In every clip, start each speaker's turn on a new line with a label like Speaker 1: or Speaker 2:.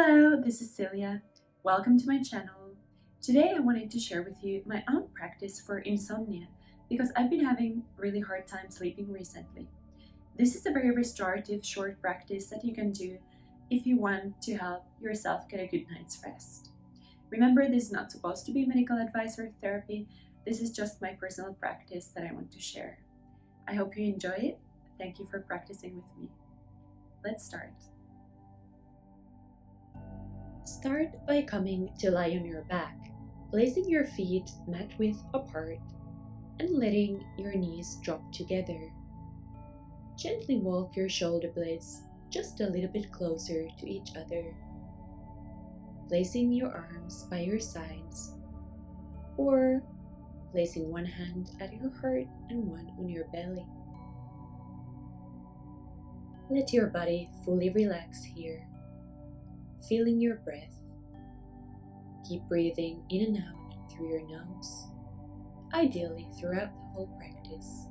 Speaker 1: Hello, this is Silja. Welcome to my channel. Today I wanted to share with you my own practice for insomnia because I've been having really hard time sleeping recently. This is a very restorative short practice that you can do if you want to help yourself get a good night's rest. Remember, this is not supposed to be medical advice or therapy. This is just my personal practice that I want to share. I hope you enjoy it. Thank you for practicing with me. Let's start. Start by coming to lie on your back, placing your feet mat width apart and letting your knees drop together. Gently walk your shoulder blades just a little bit closer to each other, placing your arms by your sides or placing one hand at your heart and one on your belly. Let your body fully relax here. Feeling your breath. Keep breathing in and out through your nose, ideally throughout the whole practice.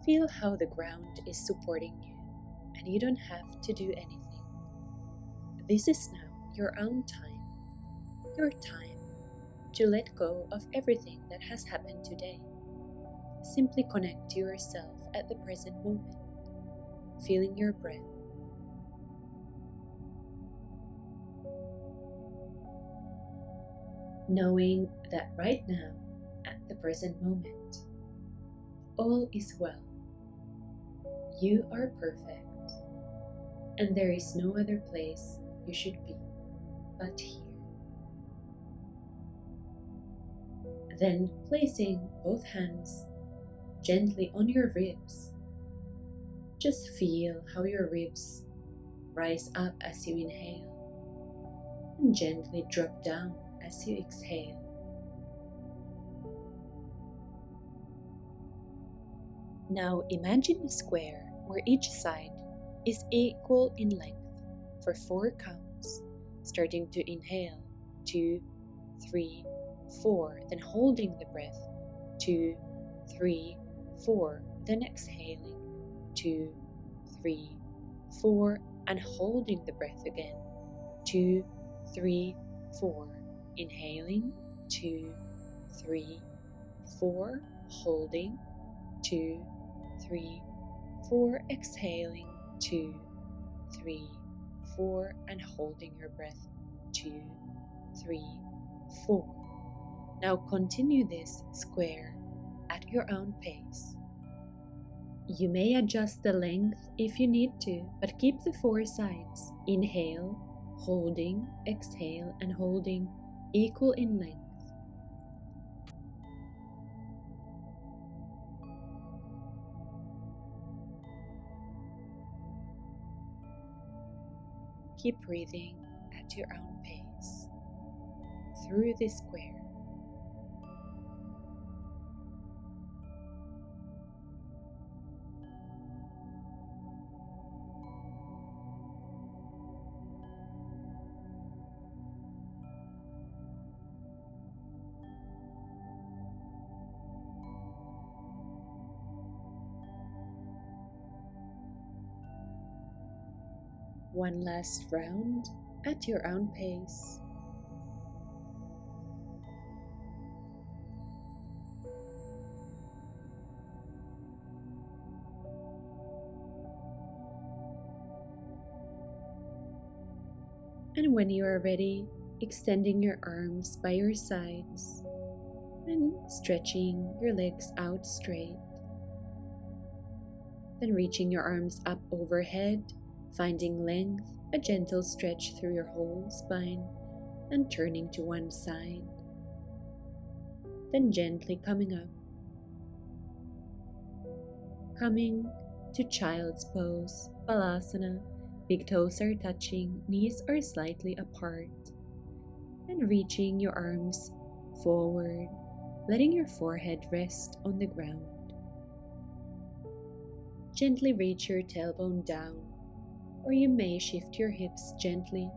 Speaker 1: Feel how the ground is supporting you and you don't have to do anything. This is now your own time, your time to let go of everything that has happened today. Simply connect to yourself at the present moment, feeling your breath. Knowing that right now, at the present moment, all is well. You are perfect, and there is no other place you should be but here. Then placing both hands gently on your ribs. Just feel how your ribs rise up as you inhale and gently drop down as you exhale. Now imagine a square where each side is equal in length for 4 counts, starting to inhale 2, 3, 4, then holding the breath 2, 3, 4, then exhaling 2, 3, 4, and holding the breath again 2, 3, 4. Inhaling 2, 3, 4, holding 2, 3, 4, exhaling 2, 3, 4, and holding your breath 2, 3, 4. Now continue this square at your own pace. You may adjust the length if you need to, but keep the 4 sides. Inhale, holding, exhale, and holding equal in length. Keep breathing at your own pace through this square. One last round at your own pace. And when you are ready, extending your arms by your sides and stretching your legs out straight. Then reaching your arms up overhead, finding length, a gentle stretch through your whole spine, and turning to one side. Then gently coming up. Coming to child's pose, balasana. Big toes are touching, knees are slightly apart. And reaching your arms forward, letting your forehead rest on the ground. Gently reach your tailbone down, or you may shift your hips gently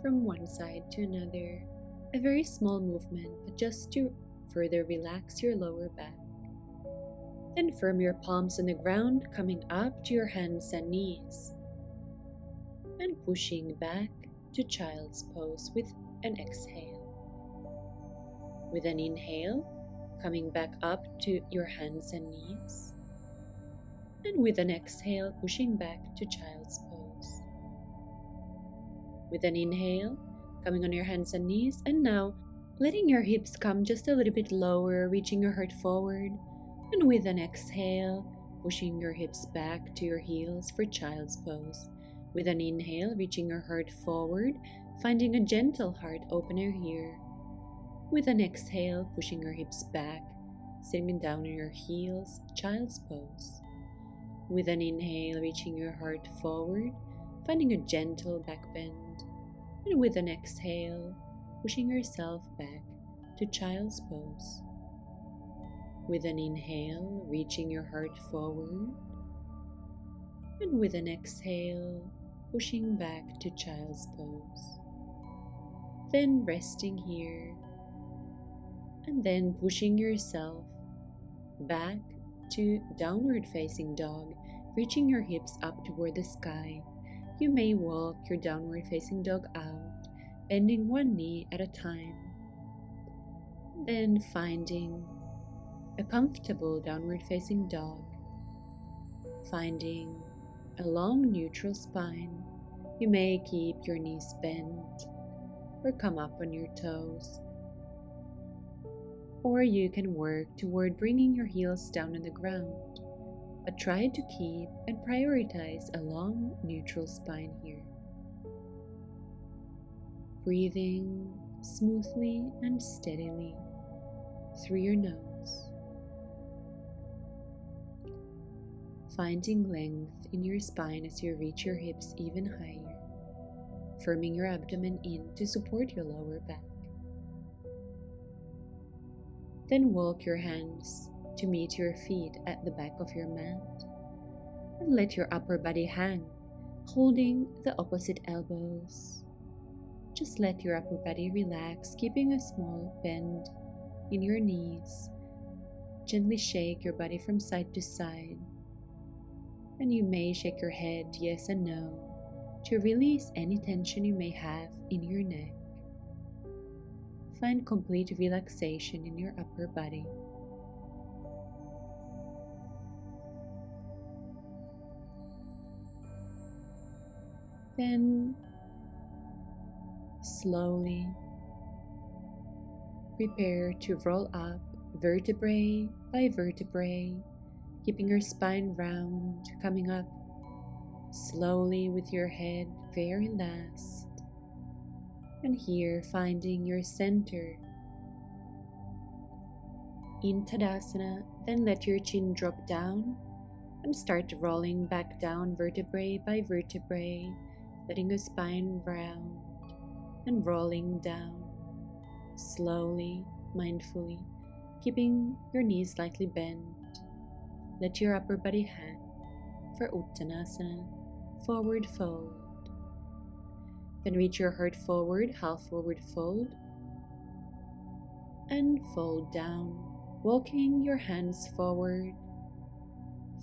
Speaker 1: from one side to another. A very small movement, but just to further relax your lower back. Then firm your palms on the ground, coming up to your hands and knees. and pushing back to child's pose with an exhale. With an inhale, coming back up to your hands and knees. And with an exhale, pushing back to child's pose. With an inhale, coming on your hands and knees, and now letting your hips come just a little bit lower, reaching your heart forward. And with an exhale, pushing your hips back to your heels for child's pose. With an inhale, reaching your heart forward, finding a gentle heart opener here. With an exhale, pushing your hips back, sitting down on your heels, child's pose. With an inhale, reaching your heart forward, finding a gentle back bend. And with an exhale, pushing yourself back to child's pose. With an inhale, reaching your heart forward. And with an exhale, pushing back to child's pose. Then resting here. And then pushing yourself back to downward facing dog, reaching your hips up toward the sky. You may walk your downward facing dog out, bending one knee at a time. Then finding a comfortable downward facing dog, finding a long neutral spine. You may keep your knees bent or come up on your toes. Or you can work toward bringing your heels down on the ground, but try to keep and prioritize a long neutral spine here. Breathing smoothly and steadily through your nose. Finding length in your spine as you reach your hips even higher, firming your abdomen in to support your lower back. Then walk your hands to meet your feet at the back of your mat and let your upper body hang, holding the opposite elbows. Just let your upper body relax, keeping a small bend in your knees. Gently shake your body from side to side, and you may shake your head yes and no to release any tension you may have in your neck. Find complete relaxation in your upper body. Then slowly prepare to roll up vertebrae by vertebrae, keeping your spine round, coming up slowly with your head very last. And here, finding your center in Tadasana, then let your chin drop down and start rolling back down vertebrae by vertebrae, letting the spine round and rolling down slowly, mindfully, keeping your knees slightly bent. Let your upper body hang for Uttanasana, forward fold. Then reach your heart forward, half forward fold, and fold down, walking your hands forward,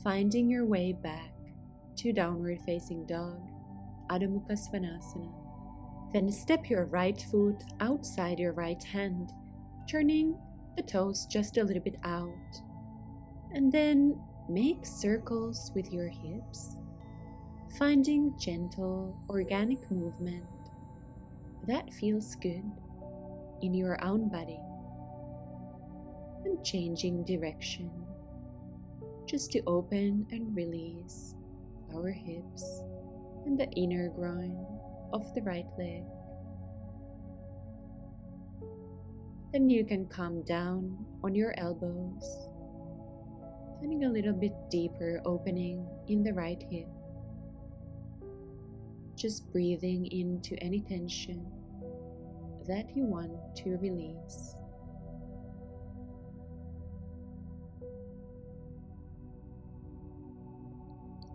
Speaker 1: finding your way back to downward facing dog, Adho Mukha Svanasana. Then step your right foot outside your right hand, turning the toes just a little bit out, and then make circles with your hips, finding gentle, organic movement that feels good in your own body, and changing direction just to open and release our hips and the inner groin of the right leg. Then you can come down on your elbows, finding a little bit deeper opening in the right hip. Just breathing into any tension that you want to release.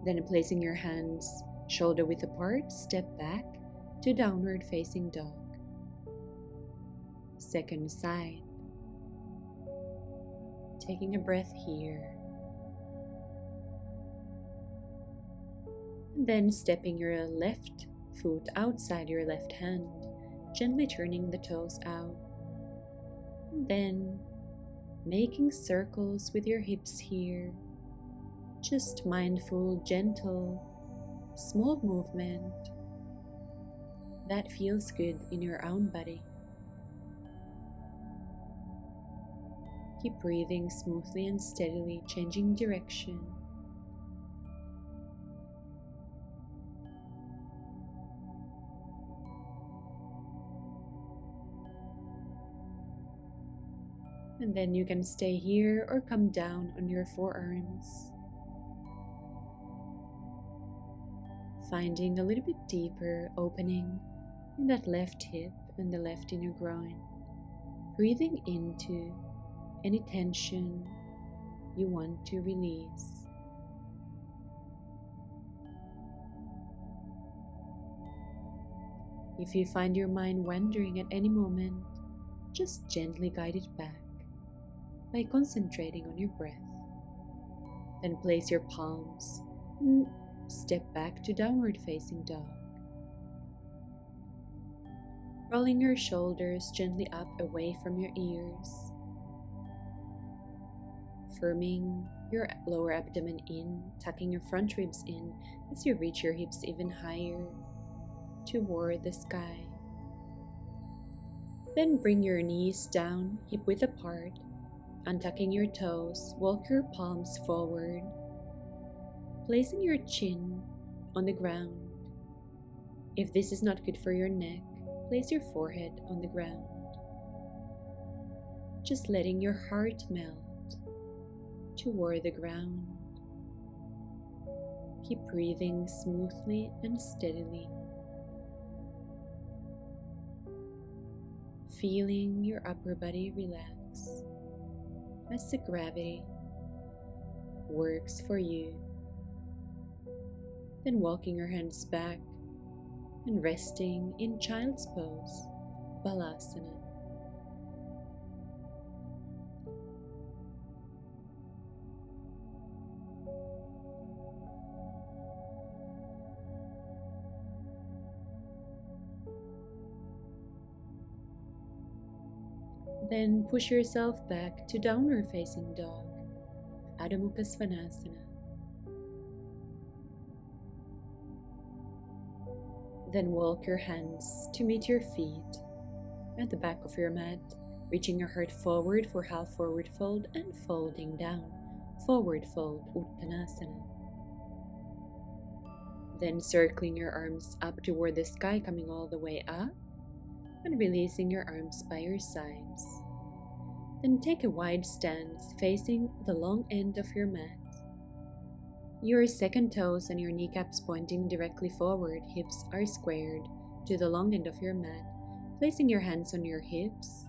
Speaker 1: Then placing your hands shoulder width apart, step back to downward facing dog. Second side. Taking a breath here. And then stepping your left foot outside your left hand, gently turning the toes out. And then making circles with your hips here. Just mindful, gentle, small movement that feels good in your own body. Keep breathing smoothly and steadily, changing direction. And then you can stay here or come down on your forearms. Finding a little bit deeper opening in that left hip and the left inner groin. Breathing into any tension you want to release. If you find your mind wandering at any moment, just gently guide it back by concentrating on your breath. Then place your palms and step back to downward facing dog. Rolling your shoulders gently up away from your ears. Firming your lower abdomen in, tucking your front ribs in as you reach your hips even higher toward the sky. Then bring your knees down, hip width apart, untucking your toes, walk your palms forward, placing your chin on the ground. If this is not good for your neck, place your forehead on the ground. Just letting your heart melt toward the ground. Keep breathing smoothly and steadily. Feeling your upper body relax as the gravity works for you. Then walking your hands back and resting in child's pose, balasana. Then push yourself back to downward facing dog, Adho Mukha Svanasana. Then walk your hands to meet your feet at the back of your mat, reaching your heart forward for half forward fold and folding down, forward fold, Uttanasana. Then circling your arms up toward the sky, coming all the way up, and releasing your arms by your sides. Then take a wide stance facing the long end of your mat. Your second toes and your kneecaps pointing directly forward, hips are squared to the long end of your mat, placing your hands on your hips.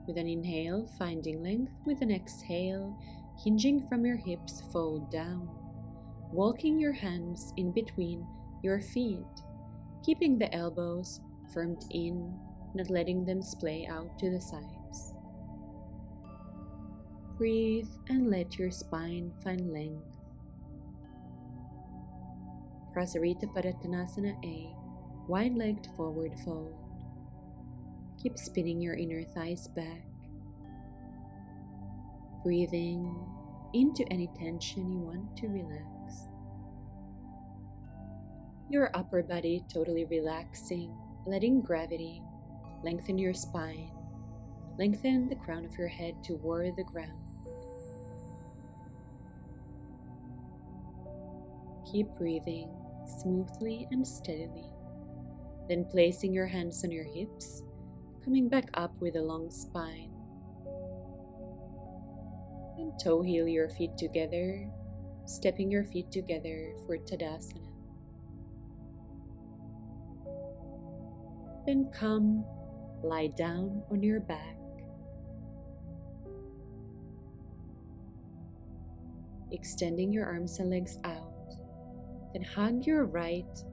Speaker 1: With an inhale, finding length. With an exhale, hinging from your hips, fold down. Walking your hands in between your feet, keeping the elbows firmed in, not letting them splay out to the sides. Breathe and let your spine find length. Prasarita Padottanasana A, wide-legged forward fold. Keep spinning your inner thighs back. Breathing into any tension you want to relax. Your upper body totally relaxing, letting gravity lengthen your spine. Lengthen the crown of your head toward the ground. Keep breathing smoothly and steadily. Then placing your hands on your hips, coming back up with a long spine. And toe heel your feet together, stepping your feet together for Tadasana. Then come, lie down on your back. Extending your arms and legs out. Then hug your right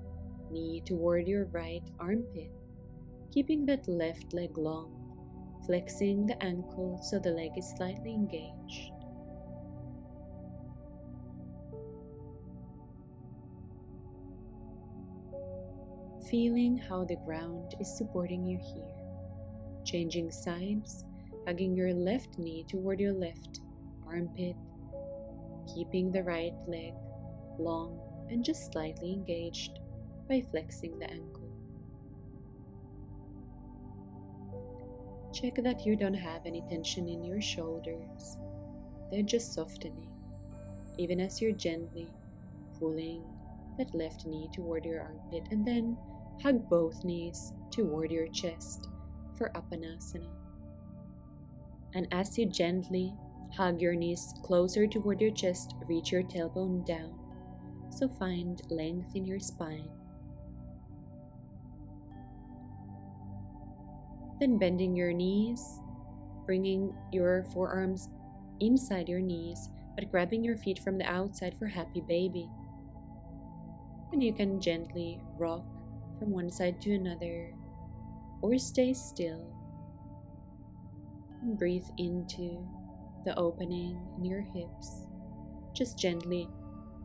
Speaker 1: knee toward your right armpit, keeping that left leg long, flexing the ankle so the leg is slightly engaged. feeling how the ground is supporting you here. Changing sides, hugging your left knee toward your left armpit, keeping the right leg long and just slightly engaged by flexing the ankle. Check that you don't have any tension in your shoulders. They're just softening, even as you're gently pulling that left knee toward your armpit, and then hug both knees toward your chest for Apanasana. And as you gently hug your knees closer toward your chest, reach your tailbone down, so find length in your spine. Then bending your knees, bringing your forearms inside your knees, but grabbing your feet from the outside for happy baby. And you can gently rock from one side to another, or stay still. And breathe into the opening in your hips, just gently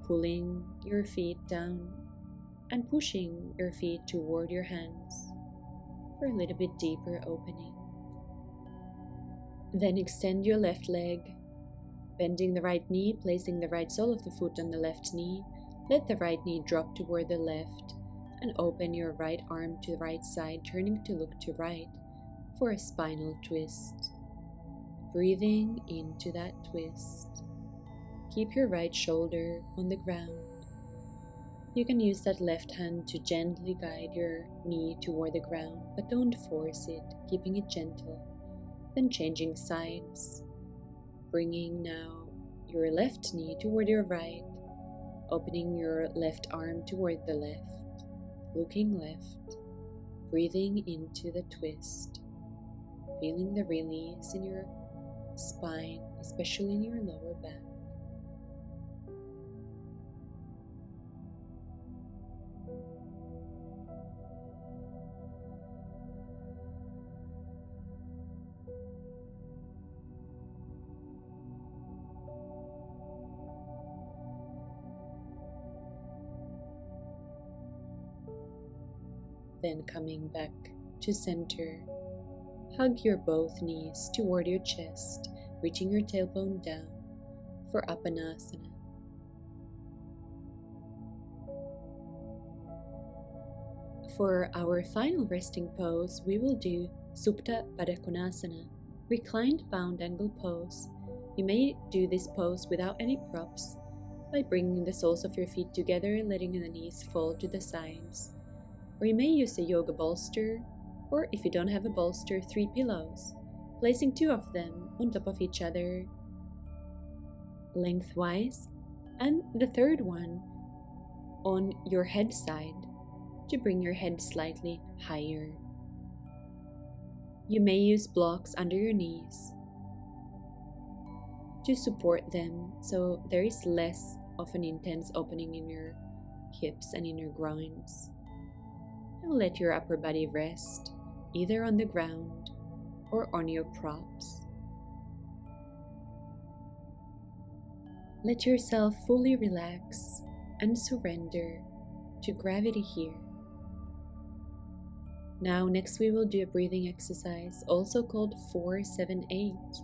Speaker 1: pulling your feet down and pushing your feet toward your hands for a little bit deeper opening. Then extend your left leg, bending the right knee, placing the right sole of the foot on the left knee. Let the right knee drop toward the left and open your right arm to the right side, turning to look to right for a spinal twist. Breathing into that twist. Keep your right shoulder on the ground. You can use that left hand to gently guide your knee toward the ground, but don't force it, keeping it gentle. Then changing sides, bringing now your left knee toward your right, opening your left arm toward the left, looking left, breathing into the twist, feeling the release in your spine, especially in your lower back. Then coming back to center, hug your both knees toward your chest, reaching your tailbone down for Apanasana. For our final resting pose, we will do Supta Baddha Konasana, reclined bound angle pose. You may do this pose without any props by bringing the soles of your feet together, letting the knees fall to the sides. Or you may use a yoga bolster, or if you don't have a bolster, 3 pillows, placing 2 of them on top of each other lengthwise, and the third one on your head side to bring your head slightly higher. You may use blocks under your knees to support them so there is less of an intense opening in your hips and in your groins. Now let your upper body rest either on the ground or on your props. Let yourself fully relax and surrender to gravity here. Now next we will do a breathing exercise, also called 4-7-8,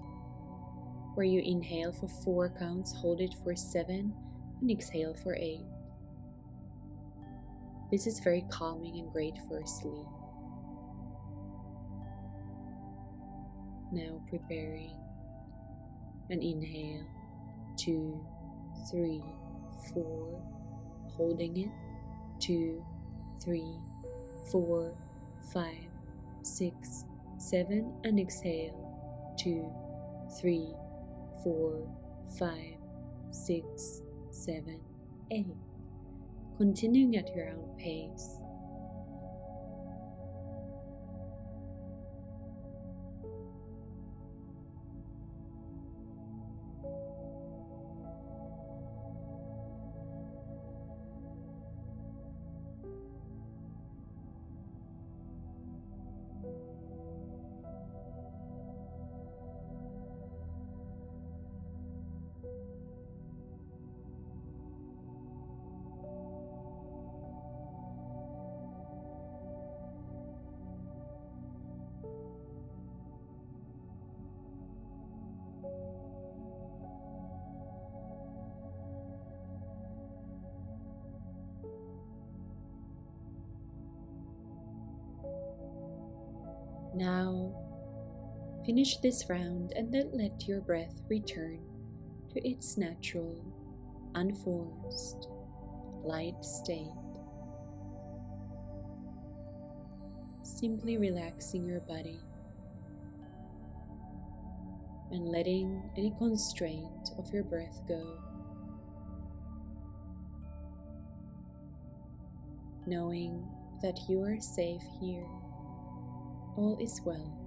Speaker 1: where you inhale for 4 counts, hold it for 7, and exhale for 8. This is very calming and great for sleep. Now preparing an inhale, 2, 3, 4, holding it, 2, 3, 4, 5, 6, 7, and exhale, 2, 3, 4, 5, 6, 7, 8. Continuing at your own pace. Now, finish this round and then let your breath return to its natural, unforced, light state. Simply relaxing your body and letting any constraint of your breath go, knowing that you are safe here, all is well.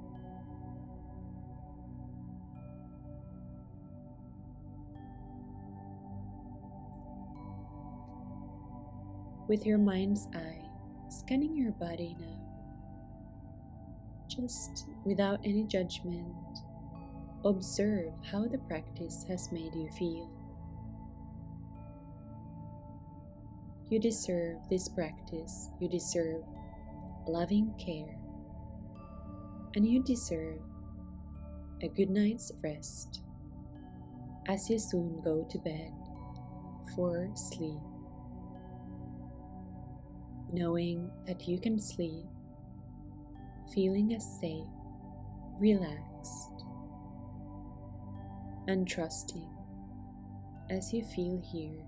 Speaker 1: With your mind's eye, scanning your body now, just without any judgment, observe how the practice has made you feel. You deserve this practice, you deserve loving care, and you deserve a good night's rest as you soon go to bed for sleep, knowing that you can sleep feeling as safe, relaxed, and trusting as you feel here.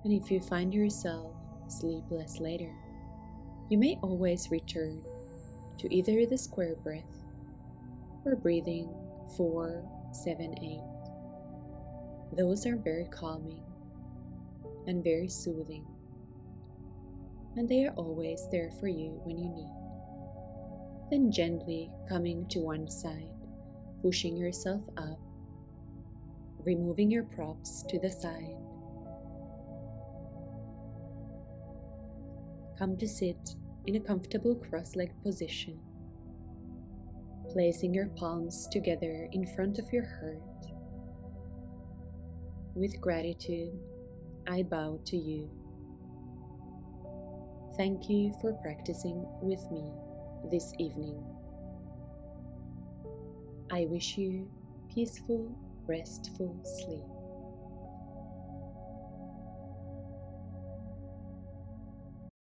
Speaker 1: And if you find yourself sleepless later, you may always return to either the square breath or breathing 4, 7, 8. Those are very calming and very soothing, and they are always there for you when you need. Then gently coming to one side, pushing yourself up, removing your props to the side. Come to sit in a comfortable cross-legged position, placing your palms together in front of your heart. With gratitude, I bow to you. Thank you for practicing with me this evening. I wish you peaceful, restful sleep.